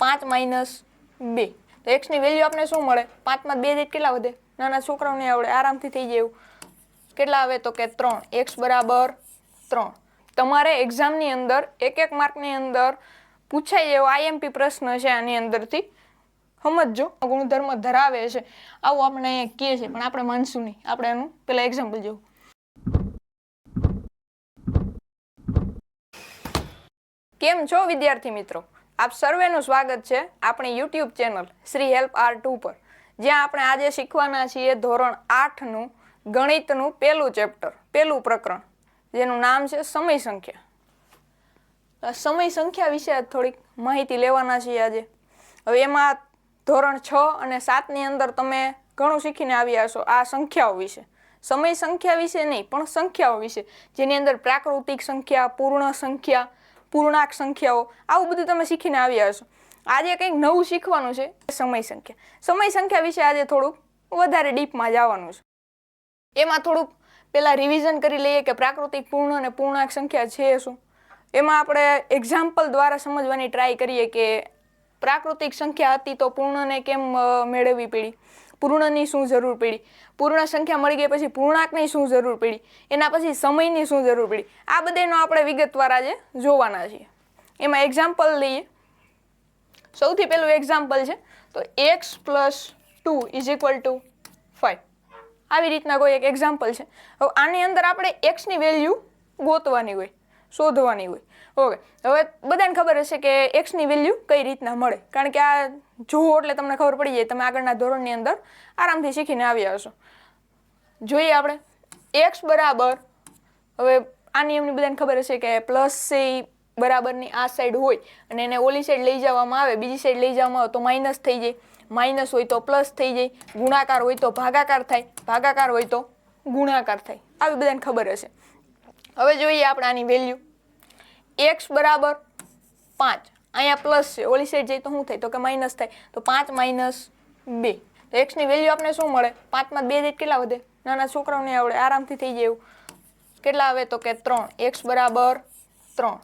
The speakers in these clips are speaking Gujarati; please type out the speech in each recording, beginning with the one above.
5 માઇનસ 2. તો x ની વેલ્યુ આપણે શું મળે? 5 માં 2 જેટ કેટલા વધે? નાના છોકરાઓને આવડે, આરામથી થઈ જાય એવું. કેટલા આવે? તો કે 3. x બરાબર 3. તમારે એક્ઝામની અંદર એક માર્કની અંદર પૂછાય એવો આઈએમપી પ્રશ્ન છે આની અંદરથી. સમજો ગુણધર્મ ધરાવે છે આવું આપણે અહીંયા કહે છે, પણ આપણે માનશું નહીં. આપણે એનું પેલા એક્ઝામ્પલ જોવું. કેમ છો વિદ્યાર્થી મિત્રો? આપ સર્વેનું સ્વાગત છે આપણી YouTube channel Shri help R2 પર, જ્યાં આપણે આજે શીખવાના છીએ ધોરણ 8નું ગણિતનું પહેલું ચેપ્ટર, પહેલું પ્રકરણ, જેનું નામ છે સમય સંખ્યા. સમય સંખ્યા વિશે થોડીક માહિતી લેવાના છીએ આજે. હવે એમાં ધોરણ 6 અને 7ની અંદર તમે ઘણું શીખીને આવ્યા છો આ સંખ્યાઓ વિશે. સમય સંખ્યા વિશે નહીં, પણ સંખ્યાઓ વિશે, જેની અંદર પ્રાકૃતિક સંખ્યા, પૂર્ણ સંખ્યા, પૂર્ણાંક સંખ્યાઓ, આવું બધું તમે શીખીને આવ્યા છો. આજે કંઈક નવું શીખવાનું છે, સમય સંખ્યા. સમય સંખ્યા વિશે આજે થોડુંક વધારે ડીપમાં જવાનું છે. એમાં થોડુંક પહેલાં રિવિઝન કરી લઈએ કે પ્રાકૃતિક, પૂર્ણ અને પૂર્ણાંક સંખ્યા છે શું. એમાં આપણે એક્ઝામ્પલ દ્વારા સમજવાની ટ્રાય કરીએ કે પ્રાકૃતિક સંખ્યા હતી તો પૂર્ણને કેમ મેળવવી પડી, પૂર્ણની શું જરૂર પડી, પૂર્ણ સંખ્યા મળી ગઈ પછી પૂર્ણાંકની શું જરૂર પડી, એના પછી સમયની શું જરૂર પડી. આ બધાનો આપણે વિગતવાર આજે જોવાના છીએ. એમાં એક્ઝામ્પલ લઈએ. સૌથી પહેલું એક્ઝામ્પલ છે તો x + 2 = 5. આવી રીતના કોઈ એક એક્ઝામ્પલ છે. હવે આની અંદર આપણે x ની વેલ્યુ ગોતવાની હોય, શોધવાની હોય. ઓકે, હવે બધાને ખબર હશે કે x ની વેલ્યુ કઈ રીતના મળે, કારણ કે આ જુઓ એટલે તમને ખબર પડી જાય. તમે આગળના ધોરણની અંદર આરામથી શીખીને આવ્યા હશો. જોઈએ આપણે x બરાબર, હવે આ નિયમની બધાને ખબર હશે કે પ્લસ છે એ બરાબરની આ સાઈડ હોય અને એને ઓલી સાઈડ લઈ જવામાં આવે, બીજી સાઈડ લઈ જવામાં આવે તો માઇનસ થઈ જાય, માઇનસ હોય તો પ્લસ થઈ જાય, ગુણાકાર હોય તો ભાગાકાર થાય, ભાગાકાર હોય તો ગુણાકાર થાય. આવી બધાને ખબર હશે. હવે જોઈએ આપણે આની વેલ્યુ. x બરાબર 5, અહીંયા પ્લસ છે, ઓલી સાઈડ જાય તો શું થાય? તો કે માઇનસ થાય. તો 5 માઇનસ 2. તો x ની વેલ્યુ આપણે શું મળે? 5 માં 2 જેટ કેટલા વધે? નાના છોકરાઓને આવડે, આરામથી થઈ જાય એવું. કેટલા આવે? તો કે 3. x બરાબર 3.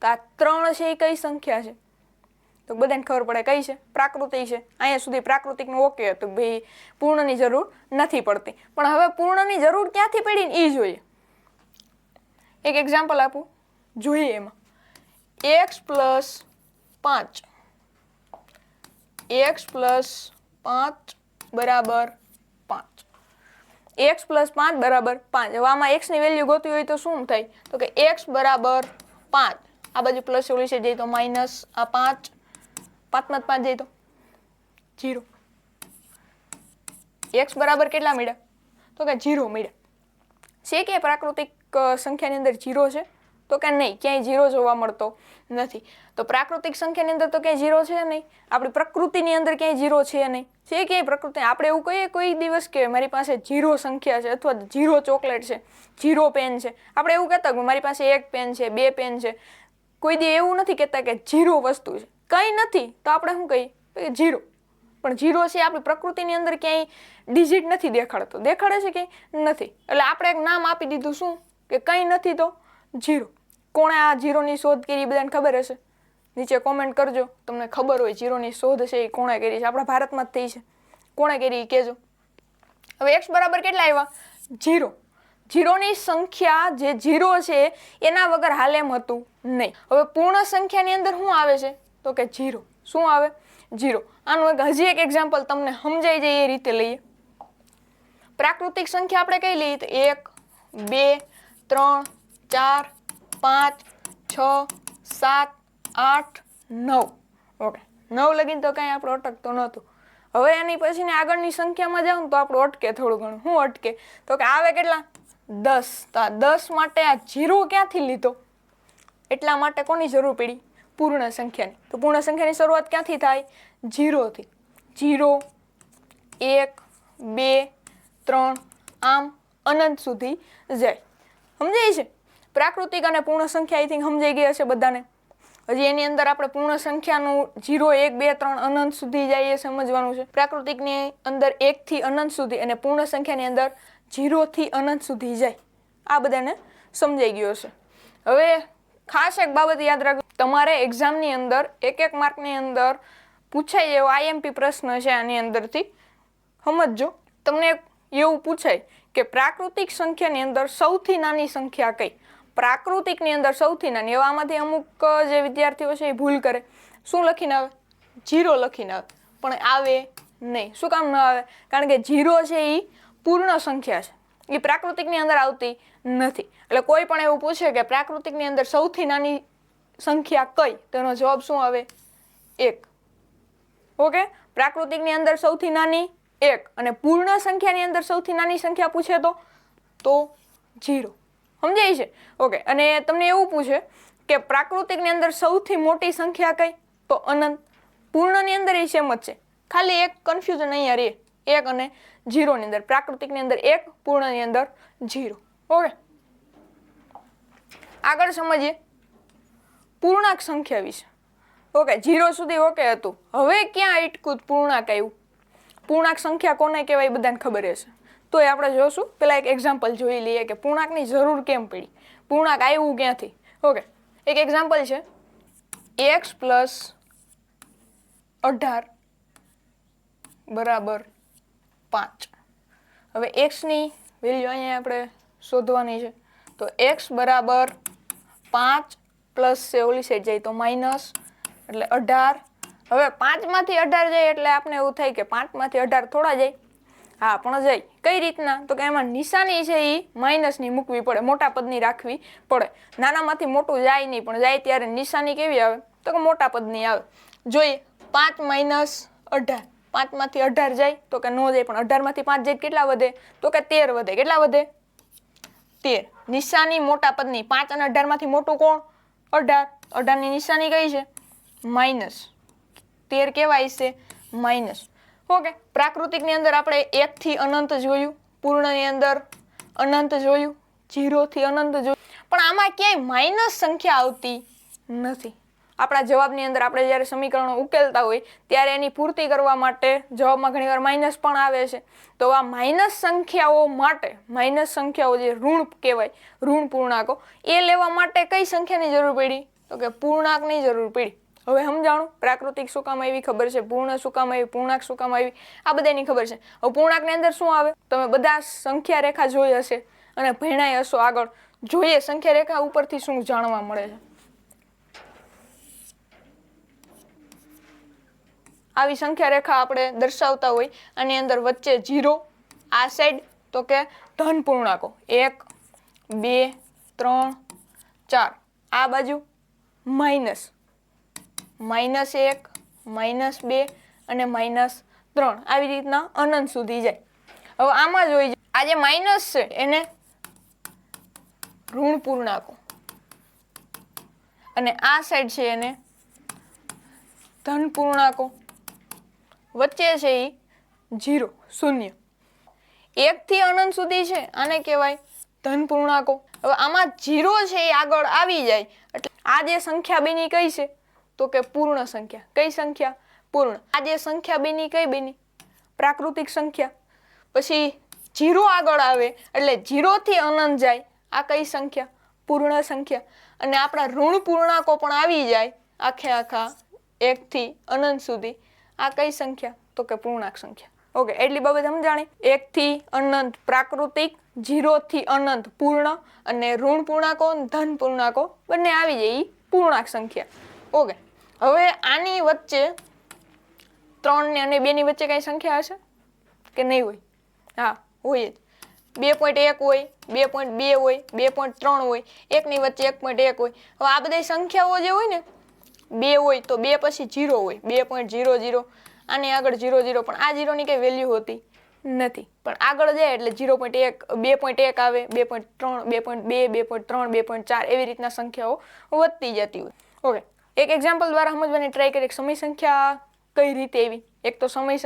તો આ 3 છે એ કઈ સંખ્યા છે? તો બધાને ખબર પડે કઈ છે? પ્રાકૃતિક છે. અહીંયા સુધી પ્રાકૃતિકનું ઓકે હતું, ભાઈ પૂર્ણની જરૂર નથી પડતી. પણ હવે પૂર્ણની જરૂર ક્યાંથી પડી ને એ જોઈએ. એક એક્ઝામ્પલ આપું, જોઈએ. એમાં x + 5, x + 5 બરાબર 5. x + 5 બરાબર 5. હવે આમાં x ની વેલ્યુ ગોતવી હોય તો શું થાય? તો કે x બરાબર 5, આ બાજુ પ્લસ ઓલી સાઈડ જાય તો માઇનસ, આ 5, 5 માં 5 જાય તો 0. x બરાબર કેટલા મળ્યા? તો કે 0 મળ્યા. છે કે પ્રાકૃતિક સંખ્યાની અંદર 0 છે? તો કે નહીં, ક્યાંય 0 જોવા મળતો નથી. તો પ્રાકૃતિક સંખ્યાની અંદર તો ક્યાંય 0 છે નહીં, આપણી પ્રકૃતિની અંદર ક્યાંય 0 છે નહીં. છે ક્યાંય પ્રકૃતિ? આપણે એવું કહીએ કોઈ દિવસ કે મારી પાસે 0 સંખ્યા છે, અથવા 0 ચોકલેટ છે, 0 પેન છે? આપણે એવું કહેતા કે મારી પાસે 1 પેન છે, 2 પેન છે. કોઈ દી એવું નથી કહેતા કે 0 વસ્તુ છે. કંઈ નથી તો આપણે શું કહીએ? 0. પણ 0 છે આપણી પ્રકૃતિની અંદર ક્યાંય ડિજિટ નથી દેખાડતો. દેખાડે છે ક્યાંય નથી. એટલે આપણે એક નામ આપી દીધું શું? કે કંઈ નથી તો 0. કોણે આ 0ની શોધ કરી? બધાને ખબર હશે. નીચે કોમેન્ટ કરજો તમને ખબર હોય 0ની શોધ છે એ કોણે કરી છે. આપણા ભારતમાં જ થઈ છે. કોણે કરી એ કહેજો. હવે x બરાબર કેટલા આવ્યા? 0. 0ની સંખ્યા જે 0 છે એના વગર હાલ એમ હતું નહીં. હવે પૂર્ણ સંખ્યાની અંદર શું આવે છે? તો કે 0. શું આવે? 0. આનું હજી એક એક્ઝામ્પલ તમને સમજાઈ જાય એ રીતે લઈએ. પ્રાકૃતિક સંખ્યા આપણે કઈ લઈએ? તો 1, 2, 3, 4, 5, 6, 7, 8, 9. ઓકે, 9 લગીને તો કાંઈ આપણું અટકતો નહોતું. હવે એની પછીની આગળની સંખ્યામાં જાઉં તો આપણું અટકે થોડું ઘણું. શું અટકે? તો કે આવે કેટલા? 10. તો આ 10 માટે આ 0 ક્યાંથી લીધો? એટલા માટે કોની જરૂર પડી? પૂર્ણ સંખ્યાની. તો પૂર્ણ સંખ્યાની શરૂઆત ક્યાંથી થાય? 0 થી. 0, 1, 2, 3, આમ અનંત સુધી જાય. સમજાય છે? પ્રાકૃતિક અને પૂર્ણ સંખ્યા આઈ થિંક સમજાઈ ગઈ હશે બધાને. હજી એની અંદર આપણે પૂર્ણ સંખ્યાનું 0, 1, 2, 3 અનંત સુધી જાય એ સમજવાનું છે. પ્રાકૃતિકની અંદર 1 થી અનંત સુધી અને પૂર્ણ સંખ્યાની અંદર 0 થી અનંત સુધી જાય. આ બધાને સમજાઈ ગયું હશે. હવે ખાસ એક બાબત યાદ રાખજો, તમારે એક્ઝામની અંદર એક માર્કની અંદર પૂછાય એવો આઈએમપી પ્રશ્ન છે આની અંદરથી સમજજો. તમને એવું પૂછાય કે પ્રાકૃતિક સંખ્યાની અંદર સૌથી નાની સંખ્યા કઈ? પ્રાકૃતિકની અંદર સૌથી નાની. એવા આમાંથી અમુક જે વિદ્યાર્થીઓ છે એ ભૂલ કરે. શું લખીને આવે? 0 લખીને આવે. પણ આવે નહીં. શું કામ ન આવે? કારણ કે 0 છે એ પૂર્ણ સંખ્યા છે, એ પ્રાકૃતિકની અંદર આવતી નથી. એટલે કોઈ પણ એવું પૂછે કે પ્રાકૃતિકની અંદર સૌથી નાની સંખ્યા કઈ, તેનો જવાબ શું આવે? 1. ઓકે, પ્રાકૃતિકની અંદર સૌથી નાની 1 અને પૂર્ણ સંખ્યાની અંદર સૌથી નાની સંખ્યા પૂછે તો 0. સમજાય છે? ઓકે, અને તમને એવું પૂછે કે પ્રાકૃતિકની અંદર સૌથી મોટી સંખ્યા કઈ? તો અનંત. પૂર્ણની અંદર એ સેમ જ છે, ખાલી એક કન્ફ્યુઝન અહીંયા રહે 1 અને 0 ની અંદર. પ્રાકૃતિકની અંદર 1, પૂર્ણની અંદર 0. ઓકે, આગળ સમજીએ પૂર્ણાંક સંખ્યા વિશે. ઓકે, 0 સુધી ઓકે હતું. હવે ક્યાં અટકું પૂર્ણાંક આવ્યું? પૂર્ણાંક સંખ્યા કોને કહેવાય બધાને ખબર હશે, તો એ આપણે જોશું. પહેલા એક એક્ઝામ્પલ જોઈ લઈએ કે પૂર્ણાંકની જરૂર કેમ પડી, પૂર્ણાંક આવ્યું ક્યાંથી. ઓકે, એક એક્ઝામ્પલ છે x + 18 = 5. હવે x ની વેલ્યુ અહીંયા આપણે શોધવાની છે. તો x = 5 પ્લસ છે ઓલી સાઈડ જાય તો માઇનસ, એટલે 18. હવે 5 માંથી 18 જાય એટલે આપણે એવું થાય કે 5 માંથી 18 થોડા જાય? હા, પણ જાય. કઈ રીતના? તો કે એમાં નિશાની છે એ માઇનસની મૂકવી પડે, મોટા પદની રાખવી પડે. નાનામાંથી મોટું જાય નહીં, પણ જાય ત્યારે નિશાની કેવી આવે? તો કે મોટા પદની આવે. જોઈએ 5 - 18. 5 માંથી 18 જાય તો કે નો જાય, પણ 18 માંથી 5 જાય કેટલા વધે? તો કે 13 વધે. કેટલા વધે? 13. નિશાની મોટા પદની. 5 અને 18 માંથી મોટું કોણ? 18. 18 ની નિશાની કઈ છે? માઇનસ. 13 કેવાય છે? માઇનસ. ઓકે, પ્રાકૃતિકની અંદર આપણે 1 થી અનંત જોયું, પૂર્ણની અંદર અનંત જોયું, 0 થી અનંત જોયું, પણ આમાં ક્યાંય માઇનસ સંખ્યા આવતી નથી. આપણા જવાબની અંદર આપણે જ્યારે સમીકરણો ઉકેલતા હોય ત્યારે એની પૂર્તિ કરવા માટે જવાબમાં ઘણીવાર માઇનસ પણ આવે છે. તો આ માઇનસ સંખ્યાઓ માટે, માઇનસ સંખ્યાઓ જે ઋણ કહેવાય, ઋણ પૂર્ણાંકો, એ લેવા માટે કઈ સંખ્યાની જરૂર પડી? તો કે પૂર્ણાંકની જરૂર પડી. હવે સમજાણું પ્રાકૃતિક શું કામ આવી ખબર છે, પૂર્ણ શું કામ આવી, પૂર્ણાંક શું કામ આવી, આ બધાની ખબર છે. હવે પૂર્ણાંકની અંદર શું આવે? તમે બધા સંખ્યા રેખા જોઈ હશે અને ભણ્યા હશો. આગળ જોઈએ સંખ્યા રેખા ઉપરથી શું જાણવા મળે છે. આવી સંખ્યા રેખા આપણે દર્શાવતા હોય, આની અંદર વચ્ચે 0, આ સાઈડ તો કે ધન પૂર્ણાંકો 1, 2, 3, 4, આ બાજુ માઇનસ, -1, -2 અને -3, આવી રીતના અનંત સુધી જાય. હવે આમાં જોઈ આ જે માઇનસ છે એને ઋણ પૂર્ણાંકો અને આ સાઈડ છે એને ધન પૂર્ણાંકો. વચ્ચે છે એ 0, 0. 1 થી અનંત સુધી છે, આને કહેવાય ધન પૂર્ણાંકો. હવે આમાં 0 છે એ આગળ આવી જાય એટલે આ જે સંખ્યા બની કઈ છે? તો કે પૂર્ણ સંખ્યા. કઈ સંખ્યા? પૂર્ણ. આ જે સંખ્યા બની કઈ બની? પ્રાકૃતિક સંખ્યા. પછી 0 આગળ આવે એટલે 0 થી અનંત જાય, આ કઈ સંખ્યા? પૂર્ણ સંખ્યા. અને આપણા ઋણ પૂર્ણાંકો પણ આવી જાય આખે આખા 1 થી અનંત સુધી, આ કઈ સંખ્યા? તો કે પૂર્ણાંક સંખ્યા. ઓકે, એટલી બાબત સમજાણી. 1 થી અનંત પ્રાકૃતિક, 0 થી અનંત પૂર્ણ, અને ઋણ પૂર્ણાંકો ધન પૂર્ણાંકો બંને આવી જાય એ પૂર્ણાંક સંખ્યા. ઓકે, હવે આની વચ્ચે 3 અને 2 ની વચ્ચે કઈ સંખ્યા હશે કે નહીં હોય? હા, હોય જ. 2.1 હોય, 2.2 હોય, 2.3 હોય, 1 ની વચ્ચે 1.1 હોય. હવે આ બધી સંખ્યાઓ જે હોય ને, 2 હોય તો 2 પછી 0 હોય, 2.00, આની આગળ 00, પણ આ 0 ની કઈ વેલ્યુ હોતી નથી. પણ આગળ જાય એટલે 0.1, 2.1 આવે, 2.3, 2.2, 2.3, 2.4 એવી રીતના સંખ્યાઓ વધતી જતી હોય. ઓકે, એક એક્ઝામ્પલ દ્વારા સમજવાની ટ્રાય કરીએ. સમય સંખ્યા કઈ રીતે એવી? એક તો સમય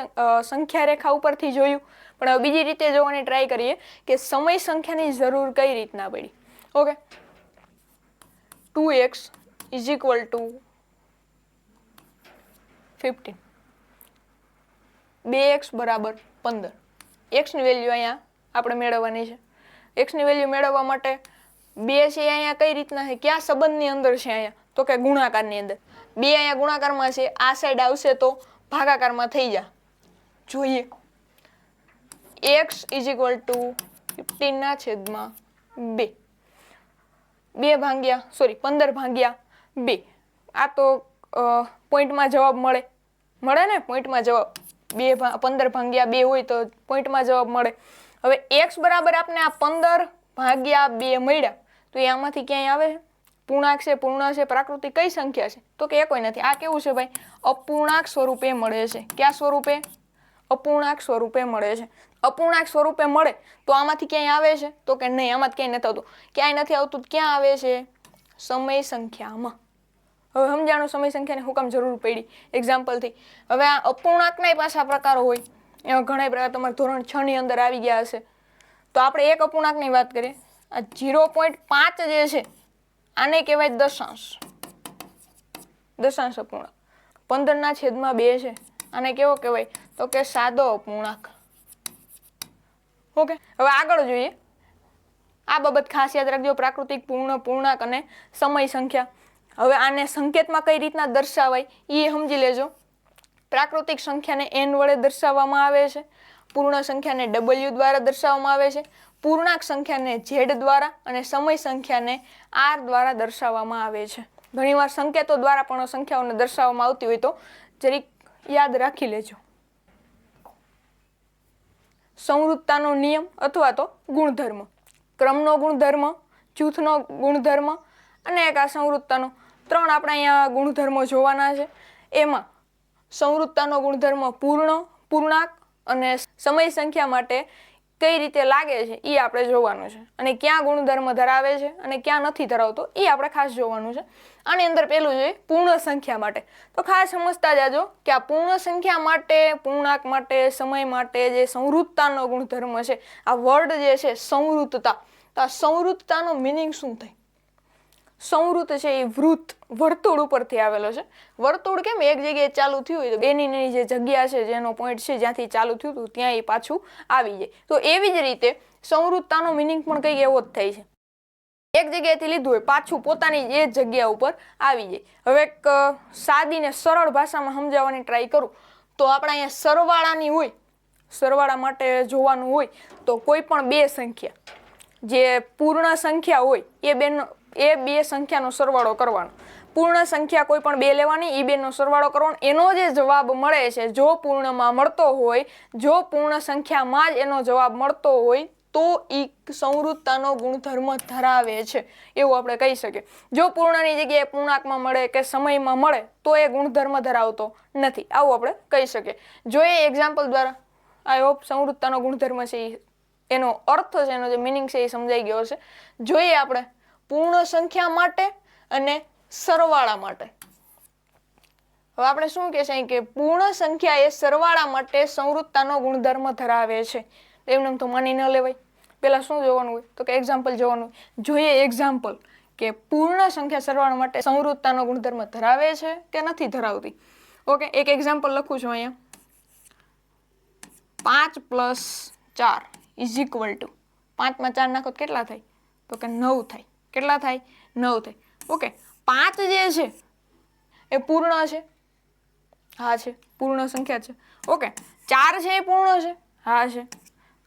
સંખ્યા રેખા ઉપરથી જોયું, પણ હવે બીજી રીતે જોવાની ટ્રાય કરીએ કે સમય સંખ્યાની જરૂર કઈ રીતના પડી. Okay, 2x = 15, 2x = 15. x ની વેલ્યુ અહીંયા આપણે મેળવવાની છે. x ની વેલ્યુ મેળવવા માટે 2 છે અહીંયા કઈ રીતના છે, કયા સંબંધની અંદર છે અહીંયા, તો કે ગુણાકારની અંદર. 2 અહીંયા ગુણાકારમાં છે, આ સાઈડ આવશે તો ભાગાકારમાં થઈ જાય. જોઈએ x = 15/2. 15/2. આ તો પોઈન્ટમાં જવાબ મળે ને, પોઈન્ટમાં જવાબ 15/2 હોય તો પોઈન્ટમાં જવાબ મળે. હવે x બરાબર આપણે આ 15/2 મળ્યા તો એ આમાંથી ક્યાંય આવે છે? પૂર્ણાંક છે, પૂર્ણ છે, પ્રાકૃતિક કઈ સંખ્યા છે? તો કે એ કોઈ નથી. આ કેવું છે ભાઈ? અપૂર્ણાંક સ્વરૂપે મળે છે. કયા સ્વરૂપે? અપૂર્ણાંક સ્વરૂપે મળે છે. અપૂર્ણાંક સ્વરૂપે મળે તો આમાંથી ક્યાંય આવે છે? તો કે નહીં, આમાંથી ક્યાંય નથી આવતું. ક્યાંય નથી આવતું, ક્યાં આવે છે? સમય સંખ્યામાં. હવે સમજાણો સમય સંખ્યાની હું કામ જરૂર પડી એક્ઝામ્પલથી. હવે આ અપૂર્ણાંકના પાછા પ્રકારો હોય, એમાં ઘણા પ્રકાર તમારે ધોરણ 6 ની અંદર આવી ગયા હશે. તો આપણે એક અપૂર્ણાંકની વાત કરીએ. આ 0.5 જે છે આને કહેવાય દશાંશ. દશાંશ અપૂર્ણાંક. 15/2 છે, આને કેવો કહેવાય? તો કે સાદો અપૂર્ણાંક. ઓકે, હવે આગળ જોઈએ. આ બાબત ખાસ યાદ રાખજો, પ્રાકૃતિક, પૂર્ણ, પૂર્ણાંક અને સમય સંખ્યા. હવે આને સંકેતમાં કઈ રીતના દર્શાવાય એ સમજી લેજો. પ્રાકૃતિક સંખ્યાને n વડે દર્શાવવામાં આવે છે, પૂર્ણ સંખ્યાને w દ્વારા દર્શાવવામાં આવે છે, પૂર્ણાંક સંખ્યાને z દ્વારા અને સમય સંખ્યાને r દ્વારા દર્શાવવામાં આવે છે. ઘણીવાર સંકેતો દ્વારા પણ સંખ્યાઓને દર્શાવવામાં આવતી હોય તો જરીક યાદ રાખી લેજો. સંવૃત્તાનો નિયમ અથવા તો ગુણધર્મ. ક્રમનો ગુણધર્મ, જૂથનો ગુણધર્મ અને એક આ સંવૃત્તાનો. 3 આપણે અહીંયા ગુણધર્મો જોવાના છે. એમાં સંવૃત્તાનો ગુણધર્મ પૂર્ણ, પૂર્ણાંક અને સમય સંખ્યા માટે કઈ રીતે લાગે છે એ આપણે જોવાનું છે. અને ક્યાં ગુણધર્મ ધરાવે છે અને ક્યાં નથી ધરાવતો એ આપણે ખાસ જોવાનું છે. આની અંદર પહેલું જોઈએ પૂર્ણ સંખ્યા માટે. તો ખાસ સમજતા જાજો કે આ પૂર્ણ સંખ્યા માટે, પૂર્ણાંક માટે, સમય માટે જે સંવૃત્તાનો ગુણધર્મ છે, આ વર્ડ જે છે સંવૃત્તતા, તો આ સંવૃત્તતાનો મિનિંગ શું થાય? સંવૃત્ત છે એ વૃત્ત, વર્તુળ ઉપરથી આવેલો છે. વર્તુળ કેમ એક જગ્યાએ ચાલુ થયું હોય તો એની જે જગ્યા છે, જેનો પોઈન્ટ છે જ્યાંથી ચાલુ થયું હતું ત્યાં એ પાછું આવી જાય. તો એવી જ રીતે સંવૃત્તતાનો મિનિંગ પણ કંઈક એવો જ થાય છે. એક જગ્યાએથી લીધું હોય પાછું પોતાની એ જગ્યા ઉપર આવી જાય. હવે એક સાદી ને સરળ ભાષામાં સમજાવવાની ટ્રાય કરું તો આપણે અહીંયા સરવાળાની હોય, સરવાળા માટે જોવાનું હોય તો કોઈ પણ 2 સંખ્યા જે પૂર્ણ સંખ્યા હોય એ બે સંખ્યાનો સરવાળો કરવાનો. પૂર્ણ સંખ્યા કોઈ પણ 2 લેવાની, એ 2નો સરવાળો કરવાનો. એનો જે જવાબ મળે છે, જો પૂર્ણમાં મળતો હોય, જો પૂર્ણ સંખ્યામાં જ એનો જવાબ મળતો હોય તો એ સંવૃત્તાનો ગુણધર્મ ધરાવે છે એવું આપણે કહી શકીએ. જો પૂર્ણની જગ્યાએ પૂર્ણાંકમાં મળે કે સમયમાં મળે તો એ ગુણધર્મ ધરાવતો નથી, આવું આપણે કહી શકીએ. જોઈએ એક્ઝામ્પલ દ્વારા. આઈ હોપ સંવૃત્તાનો ગુણધર્મ છે એનો અર્થ છે, એનો જે મિનિંગ છે એ સમજાઈ ગયો હશે. જોઈએ આપણે પૂર્ણ સંખ્યા માટે અને સરવાળા માટે. હવે આપણે શું કહેશે કે પૂર્ણ સંખ્યા એ સરવાળા માટે સંવૃત્તાનો ગુણધર્મ ધરાવે છે. એમને તો માની ન લેવાય. પહેલા શું જોવાનું હોય તો કે એક્ઝામ્પલ જોવાનું હોય. જોઈએ એક્ઝામ્પલ કે પૂર્ણ સંખ્યા સરવાળા માટે સંવૃત્તાનો ગુણધર્મ ધરાવે છે કે નથી ધરાવતી. ઓકે, એક એક્ઝામ્પલ લખું છું અહીંયા. 5 + 4 = 5 માં 4 નાખો કેટલા થાય? તો કે 9 થાય. કેટલા થાય? 9 થાય. ઓકે, 5 જે છે એ પૂર્ણ છે? હા છે, પૂર્ણ સંખ્યા છે. ઓકે, 4 છે એ પૂર્ણ છે? હા છે.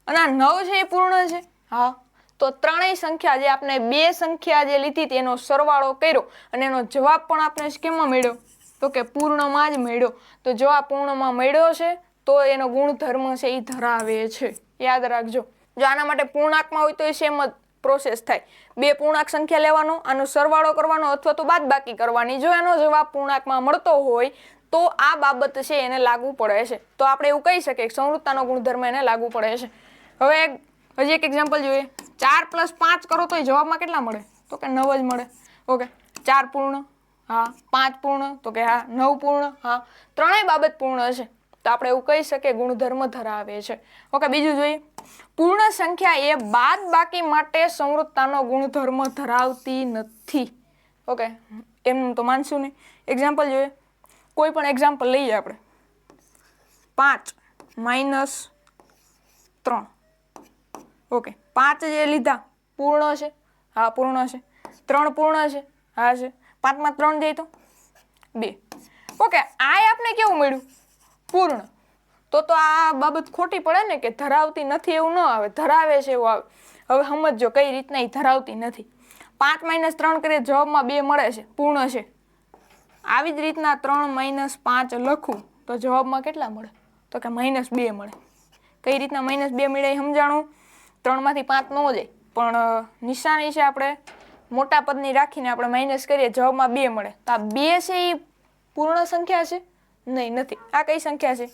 અને આ 9 છે એ પૂર્ણ છે? હા. તો ત્રણેય સંખ્યા જે આપણે 2 સંખ્યા જે લીધી તેનો સરવાળો કર્યો અને એનો જવાબ પણ આપણે કેમાં મળ્યો? તો કે પૂર્ણમાં જ મળ્યો. તો જો આ પૂર્ણમાં મળ્યો છે તો એનો ગુણધર્મ છે એ ધરાવે છે. યાદ રાખજો. જો આના માટે પૂર્ણાંકમાં હોય તો એ સેમ જ પ્રોસેસ થાય. 2 પૂર્ણાંક સંખ્યા લેવાનો, આનો સરવાળો કરવાનો અથવા તો બાદબાકી કરવાની. જો એનો જવાબ પૂર્ણાંકમાં મળતો હોય તો આ બાબત છે એને લાગુ પડે છે. તો આપણે એવું કહી શકીએ કે સંવૃત્તાનો ગુણધર્મ એને લાગુ પડે છે. હવે હજી એક એક્ઝામ્પલ જોઈએ. 4 + 5 કરો તો જવાબમાં કેટલા મળે? તો કે 9 જ મળે. ઓકે, 4 પૂર્ણ? હા. 5 પૂર્ણ? તો કે હા. 9 પૂર્ણ? હા. ત્રણેય બાબત પૂર્ણ છે તો આપણે એવું કહી શકીએ ગુણધર્મ ધરાવે છે. ઓકે, બીજું જોઈએ. પૂર્ણ સંખ્યા એ બાદબાકી માટે સંવૃત્તાનો ગુણધર્મ ધરાવતી નથી. ઓકે, એમ તો માનશું નહીં. એક્ઝામ્પલ જોઈએ. કોઈ પણ એક્ઝામ્પલ લઈએ આપણે. 5 - 3. ઓકે, 5 જે લીધા પૂર્ણ છે? હા પૂર્ણ છે. 3 પૂર્ણ છે, હા છે. 5 માં 3 જાય તો 2. ઓકે, આ આપણે કેવું મળ્યું? પૂર્ણ. તો આ બાબત ખોટી પડે ને કે ધરાવતી નથી એવું ન આવે, ધરાવે છે એવું આવે. હવે સમજો કઈ રીતના એ ધરાવતી નથી. 5 - 3 કરીએ જવાબમાં 2 મળે છે, પૂર્ણ છે. આવી જ રીતના 3 - 5 લખું તો જવાબમાં કેટલા મળે? તો કે -2 મળે. કઈ રીતના -2 મળે એ સમજાણું? 3 માંથી 5 ન જાય, પણ નિશાની છે આપણે મોટા પદની રાખીને આપણે માઇનસ કરીએ, જવાબમાં 2 મળે. તો આ 2 છે એ પૂર્ણ સંખ્યા છે? નહીં, નથી. આ કઈ સંખ્યા છે?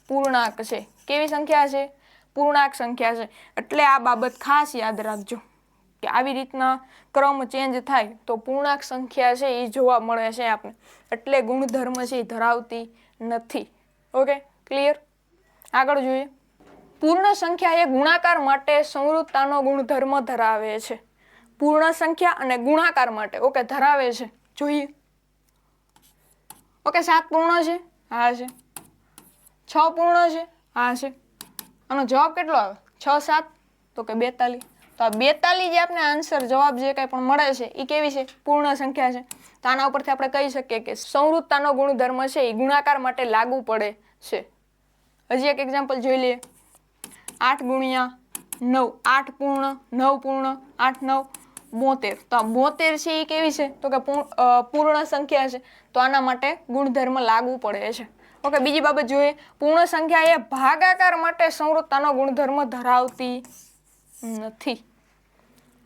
પૂર્ણાંક છે. કેવી સંખ્યા છે? પૂર્ણાંક સંખ્યા છે. એટલે આ બાબત ખાસ યાદ રાખજો કે આવી રીતના ક્રમ ચેન્જ થાય તો પૂર્ણાંક સંખ્યા છે એ જોવા મળે છે આપણે. એટલે ગુણધર્મ છે એ ધરાવતી નથી. Okay, clear? આગળ જોઈએ. પૂર્ણ સંખ્યા એ ગુણાકાર માટે સંવૃત્તાનો ગુણધર્મ ધરાવે છે. પૂર્ણ સંખ્યા અને ગુણાકાર માટે ઓકે ધરાવે છે. જોઈએ. ઓકે, 7 પૂર્ણ છે? હા છે. 6 પૂર્ણ છે? હા છે. આનો જવાબ કેટલો આવે? 6 7 તો કે 42. તો આ 42 જે આપણે આન્સર જવાબ જે કંઈ પણ મળે છે એ કેવી છે? પૂર્ણ સંખ્યા છે. તો આના ઉપરથી આપણે કહી શકીએ કે સંવૃત્તાનો ગુણધર્મ છે એ ગુણાકાર માટે લાગુ પડે છે. હજી એક એક્ઝામ્પલ જોઈ લઈએ. 8 × 9, 8 પૂર્ણ, 9 પૂર્ણ, 8 9 72. તો આ 72 છે એ કેવી છે? તો કે પૂર્ણ સંખ્યા છે. તો આના માટે ગુણધર્મ લાગુ પડે છે. ઓકે, બીજી બાબત જોઈએ. પૂર્ણ સંખ્યા એ ભાગાકાર માટે સંવૃત્તાનો ગુણધર્મ ધરાવતી નથી.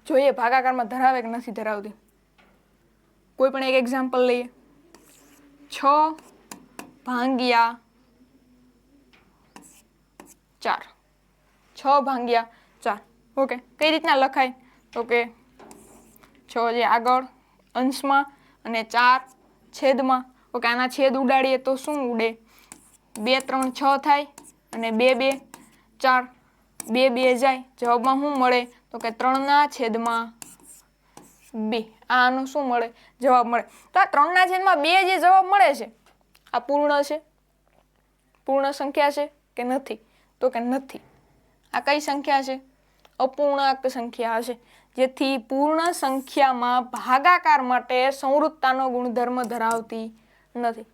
જોઈએ ભાગાકારમાં ધરાવે કે નથી ધરાવતી. કોઈ પણ એક એક્ઝામ્પલ લઈએ. 6 ભાગ્યા 4. 6 ભાગ્યા 4. ઓકે, કઈ રીતના લખાય? તો કે 6 જે આગળ અંશમાં અને 4 છેદમાં. ઓકે, આના છેદ ઉડાડીએ તો શું ઉડે? 2 3 6 થાય અને 2 2 4. 2 2 જાય, જવાબમાં શું મળે? તો કે 3/2. આનું શું મળે? જવાબ મળે. તો આ 3/2 જે જવાબ મળે છે આ પૂર્ણ છે? પૂર્ણ સંખ્યા છે કે નથી? તો કે નથી. આ કઈ સંખ્યા છે? અપૂર્ણાંક સંખ્યા છે. જેથી પૂર્ણ સંખ્યામાં ભાગાકાર માટે સંવૃત્તાનો ગુણધર્મ ધરાવતી નથી.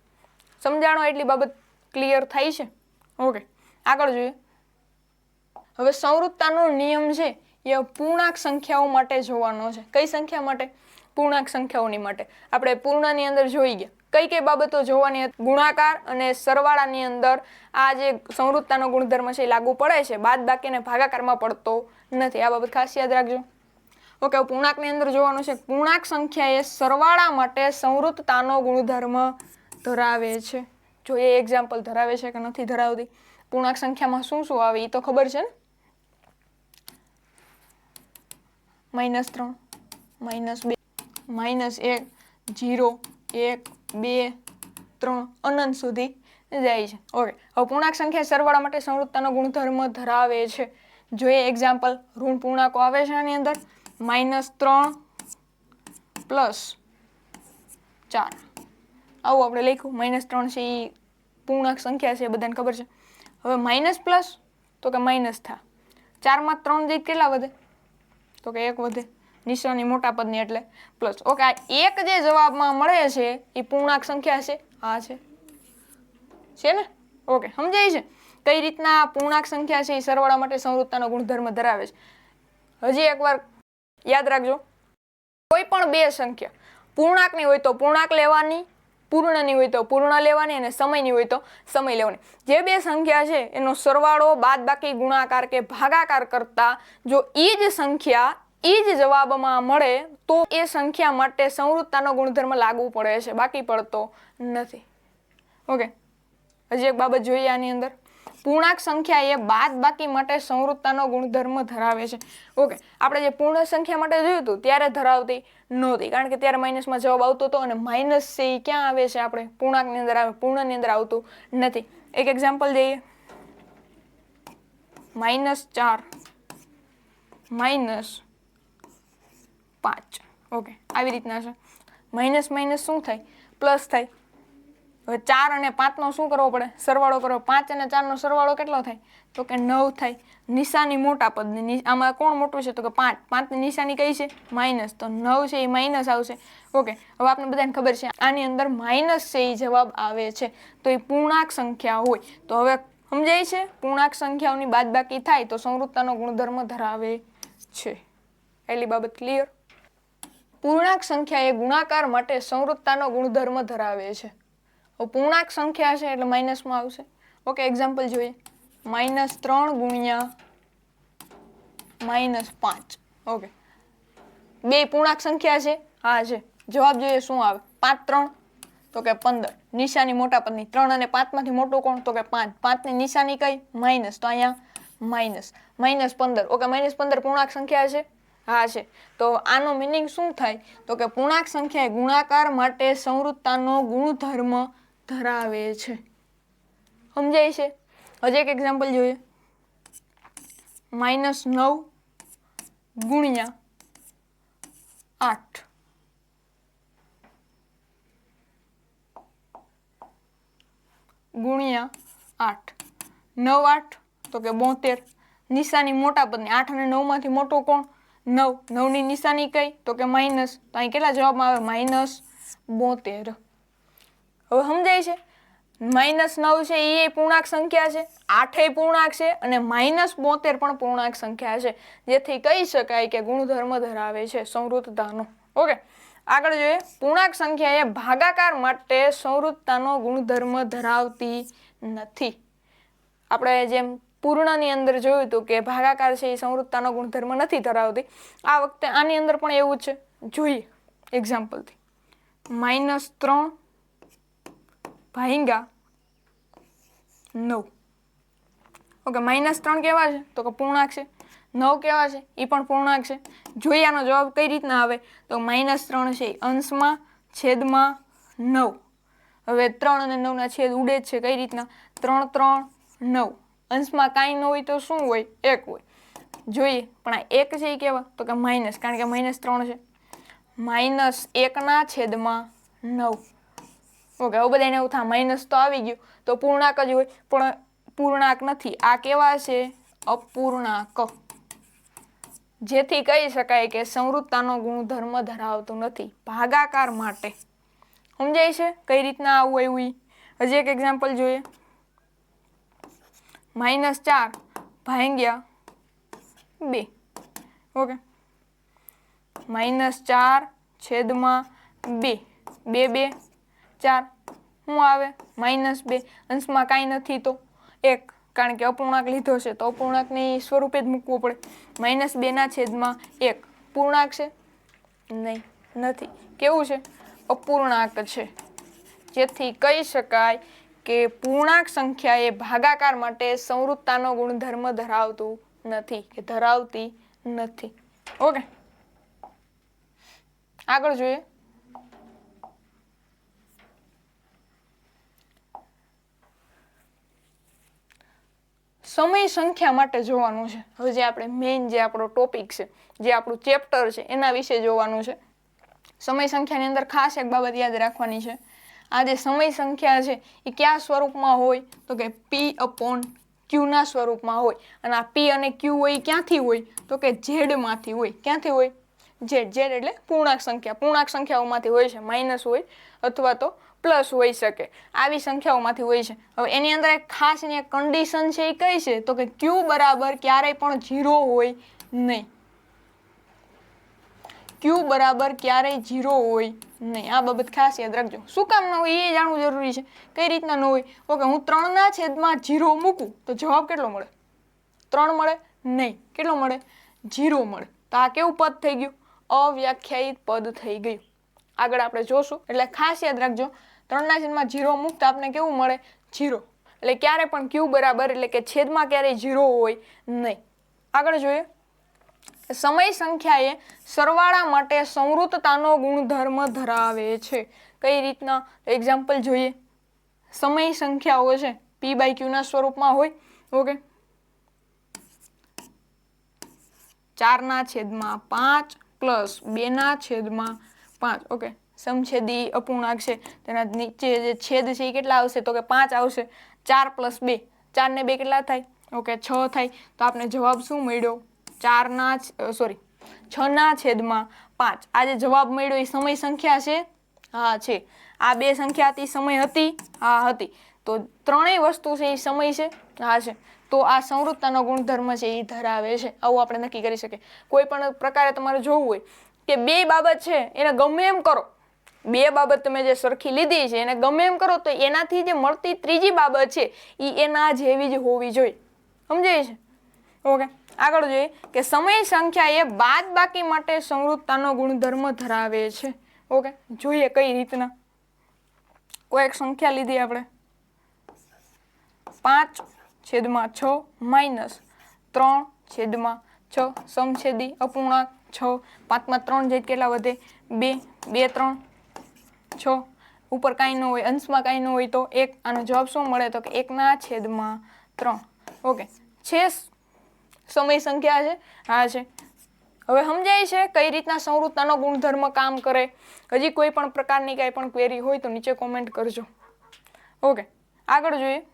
સમજાણો? એટલી બાબત ક્લિયર થાય છે? ઓકે, આગળ જોઈએ. હવે સંવૃત્તાનો નિયમ છે એ પૂર્ણાંક સંખ્યાઓ માટે જોવાનો છે. કઈ સંખ્યા માટે? પૂર્ણાંક સંખ્યાઓની માટે. આપણે પૂર્ણની અંદર જોઈ ગયા. કઈ કઈ બાબતો જોવાની હતી? ગુણાકાર અને સરવાળાની અંદર આ જે સંવૃત્તાનો ગુણધર્મ છે એ લાગુ પડે છે, બાદ બાકીને ભાગાકારમાં પડતો નથી. આ બાબત ખાસ યાદ રાખજો. ઓકે, પૂર્ણાંકની અંદર જોવાનું છે. પૂર્ણાંક સંખ્યા એ સરવાળા માટે સંવૃત્તાનો ગુણધર્મ ધરાવે છે. જોઈએ એક્ઝામ્પલ ધરાવે છે કે નથી ધરાવતી. પૂર્ણાંક સંખ્યામાં શું શું આવે એ તો ખબર છે ને? -3 -2 -1 0 1 2 3 અનંત સુધી જાય છે. ઓકે, હવે પૂર્ણાંક સંખ્યા સરવાળા માટે સંવૃત્તાનો ગુણધર્મ ધરાવે છે. જોઈએ એક્ઝામ્પલ. ઋણ પૂર્ણાંકો આવે છે આની અંદર. -3 + 4. આવું આપણે લખ્યું. -3 છે એ પૂર્ણાંક સંખ્યા છે, એ બધાને ખબર છે. હવે માઇનસ પ્લસ તો કે માઇનસ થા. 4 માં 3 જાય કેટલા વધે? તો કે 1 વધે. નિશાની મોટા પદની એટલે પ્લસ. ઓકે, આ 1 જે જવાબમાં મળે છે એ પૂર્ણાંક સંખ્યા છે? હા છે. છે ને? ઓકે, સમજાય છે કઈ રીતના પૂર્ણાંક સંખ્યા છે એ સરવાળા માટે સંવૃત્તાનો ગુણધર્મ ધરાવે છે. હજી એકવાર યાદ રાખજો. કોઈ પણ બે સંખ્યા પૂર્ણાંકની હોય તો પૂર્ણાંક લેવાની, પૂર્ણની હોય તો પૂર્ણ લેવાની અને સમયની હોય તો સમય લેવાની. જે બે સંખ્યા છે એનો સરવાળો, બાદબાકી, ગુણાકાર કે ભાગાકાર કરતા જો ઈ જ સંખ્યા ઈ જ જવાબમાં મળે તો એ સંખ્યા માટે સંવૃત્તાનો ગુણધર્મ લાગુ પડે છે, બાકી પડતો નથી. ઓકે, હજી એક બાબત જોઈએ આની અંદર. પૂર્ણાંક સંખ્યા એ બાદબાકી માટે સંવૃત્તાનો ગુણધર્મ ધરાવે છે. ઓકે, આપણે જે પૂર્ણ સંખ્યા માટે જોયું હતું ત્યારે ધરાવતી નહોતી, કારણ કે ત્યારે માઇનસમાં જવાબ આવતો હતો અને માઇનસ છે એ ક્યાં આવે છે? આપણે પૂર્ણાંકની અંદર આવે, પૂર્ણની અંદર આવતું નથી. એક એક્ઝામ્પલ દઈએ. -4 -5. ઓકે, આવી રીતના છે. માઇનસ માઇનસ શું થાય? પ્લસ થાય. હવે 4 અને 5 નો શું કરવો પડે? સરવાળો કરો. 5 અને 4 નો સરવાળો કેટલો થાય? તો કે 9 થાય. નિશાની મોટા પદની, આમાં કોણ મોટું છે? તો કે 5. 5 ની નિશાની કઈ છે? માઇનસ. તો 9 છે એ માઇનસ આવશે. ઓકે, હવે આપણે બધાને ખબર છે આની અંદર માઇનસ છે એ જવાબ આવે છે. તો એ પૂર્ણાંક સંખ્યા હોય. તો હવે સમજાય છે? પૂર્ણાંક સંખ્યાઓની બાદબાકી થાય તો સંવૃત્તાનો ગુણધર્મ ધરાવે છે. એટલી બાબત ક્લિયર? પૂર્ણાંક સંખ્યા એ ગુણાકાર માટે સંવૃત્તાનો ગુણધર્મ ધરાવે છે. પૂર્ણાંક સંખ્યા છે એટલે માઇનસમાં આવશે. ઓકે, એક્ઝામ્પલ જોઈએ. -3 ગુણ્યા -5. ઓકે, બે પૂર્ણાંક સંખ્યા છે? હા છે. જવાબ જોઈએ શું આવે? 5 3 તો કે 15. નિશાની મોટા પદની. 3 અને 5 માંથી મોટું કોણ? તો કે 5. 5 ની નિશાની કઈ? માઇનસ. તો અહીંયા માઇનસ. -15. ઓકે, -15 પૂર્ણાંક સંખ્યા છે? હા છે. તો આનો મીનિંગ શું થાય? તો કે પૂર્ણાંક સંખ્યા એ ગુણાકાર માટે સંવૃત્તાનો ગુણધર્મ ધરાવે છે. સમજાય છે? હજી એક એક્ઝામ્પલ જોઈએ. -9 ગુણ્યા 8. ગુણ્યા 8. 9 8 તો કે 72. નિશાની મોટા પદની. 8 અને 9 માંથી મોટો કોણ? 9. 9 ની નિશાની કઈ? તો કે માઇનસ. તો અહીં કેટલા જવાબમાં આવે? -72. હવે સમજાય છે? -9 છે એ પૂર્ણાંક સંખ્યા છે, 8 એ પૂર્ણાંક છે અને -72 પણ પૂર્ણાંક સંખ્યા છે, જેથી કહી શકાય કે ગુણધર્મ ધરાવે છે સંવૃત્તાનો. ઓકે, આગળ જોઈએ. પૂર્ણાંક સંખ્યા એ ભાગાકાર માટે સંવૃત્તાનો ગુણધર્મ ધરાવતી નથી. આપણે જેમ પૂર્ણની અંદર જોયું હતું કે ભાગાકાર છે એ સંવૃત્તાનો ગુણધર્મ નથી ધરાવતી. આ વખતે આની અંદર પણ એવું છે. જોઈએ એક્ઝામ્પલથી. -3 ભાગ્યા 9. ઓકે, -3 કેવા છે? તો કે પૂર્ણાંક છે. 9 કેવા છે? એ પણ પૂર્ણાંક છે. જોઈએ આનો જવાબ કઈ રીતના આવે? તો -3 છે અંશમાં છેદમાં 9. હવે 3 અને 9 ના છેદ ઉડે જ છે. કઈ રીતના? 3 3 9. અંશમાં કાંઈ ન હોય તો શું હોય? 1 હોય. જોઈએ પણ આ 1 છે એ કેવા? તો કે માઇનસ, કારણ કે -3 છે. -1 ના છેદમાં 9. ઓકે, હવે બધાને એવું થાય માઇનસ તો આવી ગયું તો પૂર્ણાંક જ હોય, પણ પૂર્ણાંક નથી. આ કેવા છે? અપૂર્ણાંક. જેથી કહી શકાય કે સંવૃત્તાનો ગુણધર્મ ધરાવતું નથી ભાગાકાર માટે. સમજાય છે કઈ રીતના આવું આવ્યું? હજી એક એક્ઝામ્પલ જોઈએ. -4 ભાગ્યા 2. ઓકે, -4 છેદમાં 2. 2 2 4. શું આવે? -2. અંશમાં કાંઈ નથી તો 1, કારણ કે અપૂર્ણાંક લીધો છે તો અપૂર્ણાંકની સ્વરૂપે જ મૂકવું પડે. -2 ના છેદમાં 1 પૂર્ણાંક છે? નહીં, નથી. કેવું છે? અપૂર્ણાંક છે. જેથી કહી શકાય કે પૂર્ણાંક સંખ્યા એ ભાગાકાર માટે સંવૃત્તાનો ગુણધર્મ ધરાવતું નથી કે ધરાવતી નથી. ઓકે, આગળ જોઈએ. સમય સંખ્યા માટે જોવાનું છે. હવે જે આપણે મેઇન જે આપણો ટોપિક છે, જે આપણું ચેપ્ટર છે એના વિશે જોવાનું છે. સમય સંખ્યાની અંદર ખાસ એક બાબત યાદ રાખવાની છે. આ જે સમય સંખ્યા છે એ કયા સ્વરૂપમાં હોય? તો કે P/Q ના સ્વરૂપમાં હોય. અને આ P અને Q હોય ક્યાંથી હોય? તો કે Z માંથી હોય. ક્યાંથી હોય? Z. Z એટલે પૂર્ણાંક સંખ્યા. પૂર્ણાંક સંખ્યાઓમાંથી હોય છે. માઇનસ હોય અથવા તો પ્લસ હોઈ શકે. આવી સંખ્યાઓમાંથી હોય છે. હવે એની અંદર એક ખાસ એની એક કન્ડિશન છે એ કઈ છે? તો કે Q બરાબર ક્યારેય પણ 0 હોય નહીં. Q બરાબર ક્યારેય 0 હોય નહીં. આ બાબત ખાસ યાદ રાખજો. શું કામ ન હોય એ જાણવું જરૂરી છે. કઈ રીતના ન હોય? ઓકે, હું 3 ના છેદમાં 0 મૂકું તો જવાબ કેટલો મળે? 3 મળે? નહીં. કેટલો મળે? 0 મળે. તો આ કેવું પદ થઈ ગયું? અવ્યાખ્યાયિત પદ થઈ ગયું. આગળ આપણે જોશું એટલે ખાસ યાદ રાખજો. 3 ના છેદમાં 0 મૂકતા આપણે કેવું મળે? 0. એટલે ક્યારે પણ Q બરાબર એટલે કે છેદમાં ક્યારેય 0 હોય નહીં. આગળ જોઈએ. સમય સંખ્યા એ સરવાળા માટે સંવૃત્તાનો ગુણધર્મ ધરાવે છે. કઈ રીતના? એક્ઝામ્પલ જોઈએ. સમય સંખ્યાઓ છે P/Q ના સ્વરૂપમાં હોય. ઓકે, 4 ના છેદમાં 5 પ્લસ 2 ના છેદમાં 5. ઓકે, સમછેદી અપૂર્ણાંક છે તેના નીચે જે છેદ છે એ કેટલા આવશે તો કે 5 આવશે 4 + 2 4 ને 2 કેટલા થાય ઓકે 6 થાય તો આપણે જવાબ શું મળ્યો 6/5 આ જે જવાબ મળ્યો એ સમય સંખ્યા છે હા છે આ બે સંખ્યા હતી સમય હતી હા હતી તો ત્રણેય વસ્તુ છે એ સમય છે હા છે તો આ સંવૃત્તાનો ગુણધર્મ છે એ ધરાવે છે આવું આપણે નક્કી કરી શકીએ કોઈ પણ પ્રકારે તમારે જોવું હોય કે બે બાબત છે એને ગમે એમ કરો બે બાબત તમે જે સરખી લીધી છે એને ગમે એમ કરો તો એનાથી જે મળતી ત્રીજી બાબત છે એ એના જેવી જ હોવી જોઈએ સમજાય છે ઓકે આગળ જોઈએ કે સમય સંખ્યા એ બાદબાકી માટે સંવૃત્તાનો ગુણધર્મ ધરાવે છે ઓકે જોઈએ કઈ રીતના કોઈ એક સંખ્યા લીધી આપણે 5/6 - 3/6 સમછેદી અપૂર્ણાંક 6 5 માં 3 જાય કેટલા વધે 2 2 3 6 ઉપર કાંઈ ન હોય અંશમાં કાંઈ ન હોય તો 1 આનો જવાબ શું મળે તો કે 1/3 ઓકે છે સમય સંખ્યા છે હા છે હવે સમજાય છે કઈ રીતના સંવૃત્તાનો ગુણધર્મ કામ કરે હજી કોઈ પણ પ્રકારની કાંઈ પણ ક્વેરી હોય તો નીચે કોમેન્ટ કરજો ઓકે આગળ જોઈએ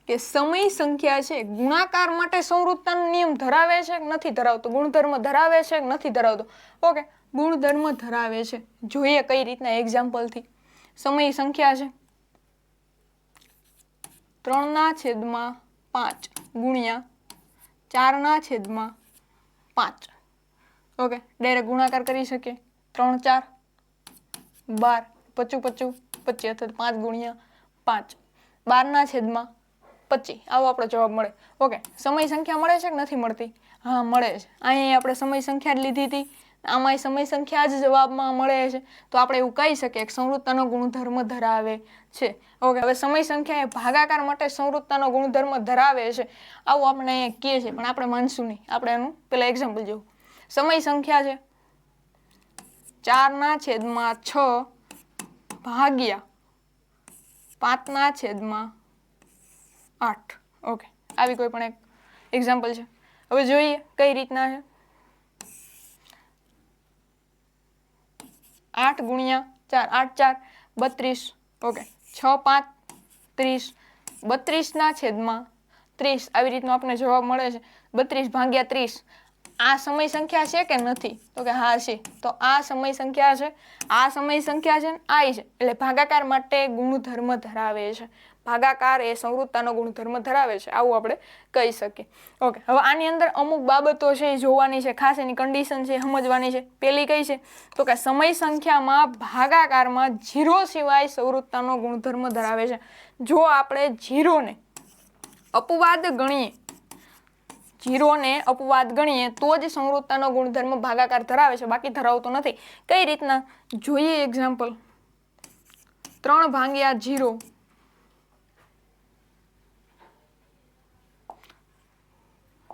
કે સમય સંખ્યા છે ગુણાકાર માટે સંવૃત્તાનો નિયમ ધરાવે છે કે નથી ધરાવતો ગુણધર્મ ધરાવે છે કે નથી ધરાવતો ઓકે ગુણધર્મ ધરાવે છે જોઈએ કઈ રીતના એક્ઝામ્પલથી સમય સંખ્યા છે 3/5 ગુણ્યા 4/5 ઓકે ડાયરેક્ટ ગુણાકાર કરી શકીએ 3 4 12 25 25 અથવા 5 ગુણ્યા 5 12/25 આવો આપણો જવાબ મળે ઓકે સમય સંખ્યા મળે છે કે નથી મળતી હા મળે છે અહીંયા આપણે સમય સંખ્યા જ લીધી હતી આમાં સમય સંખ્યા જ જવાબમાં મળે છે તો આપણે એવું કહી શકીએ કે સંવૃત્તાનો ગુણધર્મ ધરાવે છે ઓકે હવે સમય સંખ્યા એ ભાગાકાર માટે સંવૃત્તાનો ગુણધર્મ ધરાવે છે આવું આપણે અહીંયા કહે છે પણ આપણે માનશું નહીં આપણે એનું પેલા એક્ઝામ્પલ જોવું સમય સંખ્યા છે 4/6 ભાગ્યા 5/8 ઓકે આવી કોઈ પણ એક એક્ઝામ્પલ છે હવે જોઈએ કઈ રીતના છે 8 ગુણ્યા 4 8 4 32 ઓકે 6 5 30 32/30 આવી રીતનો આપણને જવાબ મળે છે 32/30 આ સમય સંખ્યા છે કે નથી તો કે હા છે તો આ સમય સંખ્યા છે આ સમય સંખ્યા છે આ છે એટલે ભાગાકાર માટે ગુણધર્મ ધરાવે છે ભાગાકાર એ સંવૃત્તાનો ગુણધર્મ ધરાવે છે આવું આપણે કહી શકીએ ઓકે હવે આની અંદર અમુક બાબતો છે એ જોવાની છે ખાસ એની કન્ડિશન છે સમજવાની છે પેલી કઈ છે તો કે સમય સંખ્યામાં ભાગાકારમાં 0 સિવાય સંવૃત્તાનો ગુણધર્મ ધરાવે છે જો આપણે 0 ને અપવાદ ગણીએ તો જ સંવૃત્તાનો ગુણધર્મ ભાગાકાર ધરાવે છે બાકી ધરાવતો નથી કઈ રીતના જોઈએ એક્ઝામ્પલ 3/0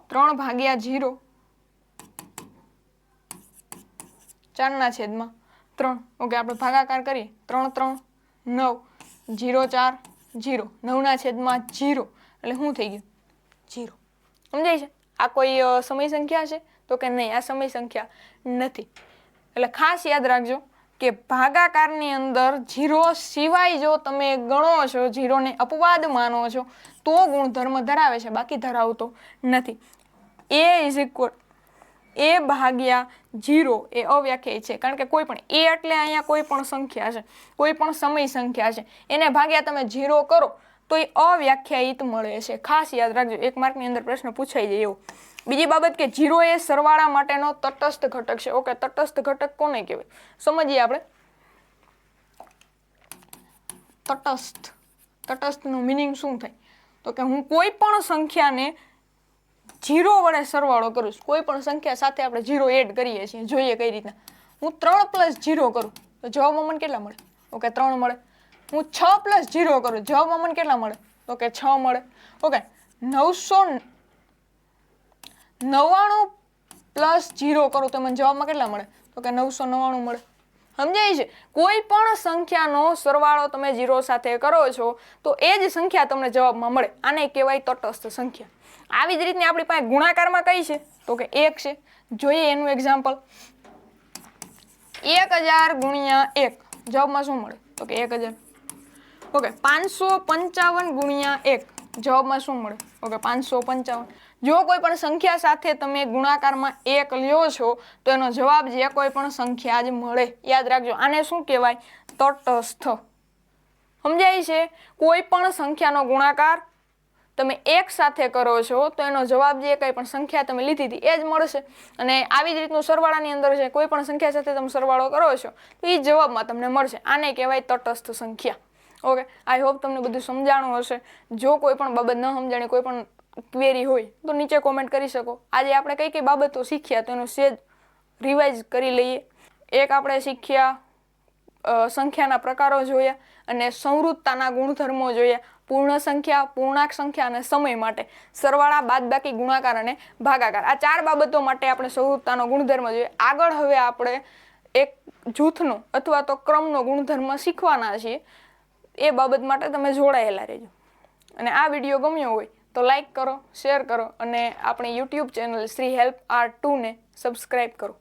3/0 4/3 ઓકે આપણે ભાગાકાર કરીએ 3 3 9 0 4 0 9/0 એટલે શું થઈ ગયું 0 સમજાય છે આ કોઈ સમય સંખ્યા છે તો કે નહીં આ સમય સંખ્યા નથી એટલે ખાસ યાદ રાખજો કે ભાગાકારની અંદર 0 સિવાય જો તમે ગણો છો 0 ને અપવાદ માનો છો તો ગુણધર્મ ધરાવે છે બાકી ધરાવતો નથી a ભાગ્યા 0 એ અવ્યાખ્યાયિત છે કારણ કે કોઈ પણ a એટલે અહીંયા કોઈ પણ સંખ્યા છે કોઈ પણ સમય સંખ્યા છે એને ભાગ્યા તમે 0 કરો તો એ અવ્યાખ્યાયિત મળે છે ખાસ યાદ રાખજો 1 માર્કની અંદર પ્રશ્ન પૂછાઈ જાય એવું બીજી બાબત કે 0 એ સરવાળા માટેનો તટસ્થ ઘટક છે ઓકે તટસ્થ ઘટક કોને કહેવાય સમજીએ આપણે તટસ્થનું મીનિંગ શું થાય તો કે હું કોઈ પણ સંખ્યાને 0 વડે સરવાળો કરું છું કોઈ પણ સંખ્યા સાથે આપણે 0 એડ કરીએ છીએ જોઈએ કઈ રીતના હું 3 + 0 કરું તો જવાબમાં મને કેટલા મળે ઓકે 3 મળે હું 6 + 0 કરું જવાબમાં મને કેટલા મળે ઓકે 6 મળે ઓકે 999 + 0 કરું તો મને જવાબમાં કેટલા મળે તો કે 999 મળે સમજાય છે કોઈ પણ સંખ્યાનો સરવાળો તમે 0 સાથે કરો છો તો એ જ સંખ્યા તમને જવાબમાં મળે આને કહેવાય તટસ્થ સંખ્યા આવી જ રીતની આપણી પાસે ગુણાકારમાં કઈ છે તો કે 1 છે જોઈએ એનું એક્ઝામ્પલ 1000 ગુણ્યા 1 જવાબમાં શું મળે? તો કે 1000. ઓકે, 555 ગુણ્યા 1 જવાબમાં શું મળે? ઓકે, 555. જો કોઈ પણ સંખ્યા સાથે તમે ગુણાકારમાં 1 લ્યો છો તો એનો જવાબ જે કોઈ પણ સંખ્યા જ મળે. યાદ રાખજો, આને શું કહેવાય? તટસ્થ. સમજાય છે? કોઈ પણ સંખ્યાનો ગુણાકાર તમે 1 સાથે કરો છો તો એનો જવાબ જે કંઈ પણ સંખ્યા તમે લીધી હતી એ જ મળશે. અને આવી જ રીતનું સરવાળાની અંદર છે, કોઈ પણ સંખ્યા સાથે તમે સરવાળો કરો છો તો એ જવાબમાં તમને મળશે. આને કહેવાય તટસ્થ સંખ્યા. ઓકે, આઈ હોપ તમને બધું સમજાણું હશે. જો કોઈ પણ બાબત ન સમજાણી, કોઈ પણ ક્વેરી હોય તો નીચે કોમેન્ટ કરી શકો. આજે આપણે કઈ કઈ બાબતો શીખ્યા તો એનું સેજ રિવાઇઝ કરી લઈએ. એક આપણે શીખ્યા સંખ્યાના પ્રકારો જોયા અને સંવૃત્તાના ગુણધર્મો જોયા. પૂર્ણ સંખ્યા, પૂર્ણાંક સંખ્યા અને સમય માટે સરવાળા, બાદબાકી, ગુણાકાર અને ભાગાકાર. આ 4 બાબતો માટે આપણે સંવૃત્તાનો ગુણધર્મ જોઈએ. આગળ હવે આપણે એક જૂથનો અથવા તો ક્રમનો ગુણધર્મ શીખવાના છીએ. એ બાબત માટે તમે જોડાયેલા રહેજો. અને આ વિડીયો ગમ્યો હોય તો લાઈક કરો, શેર કરો અને આપણી YouTube channel Shri help R2 ને સબસ્ક્રાઈબ કરો.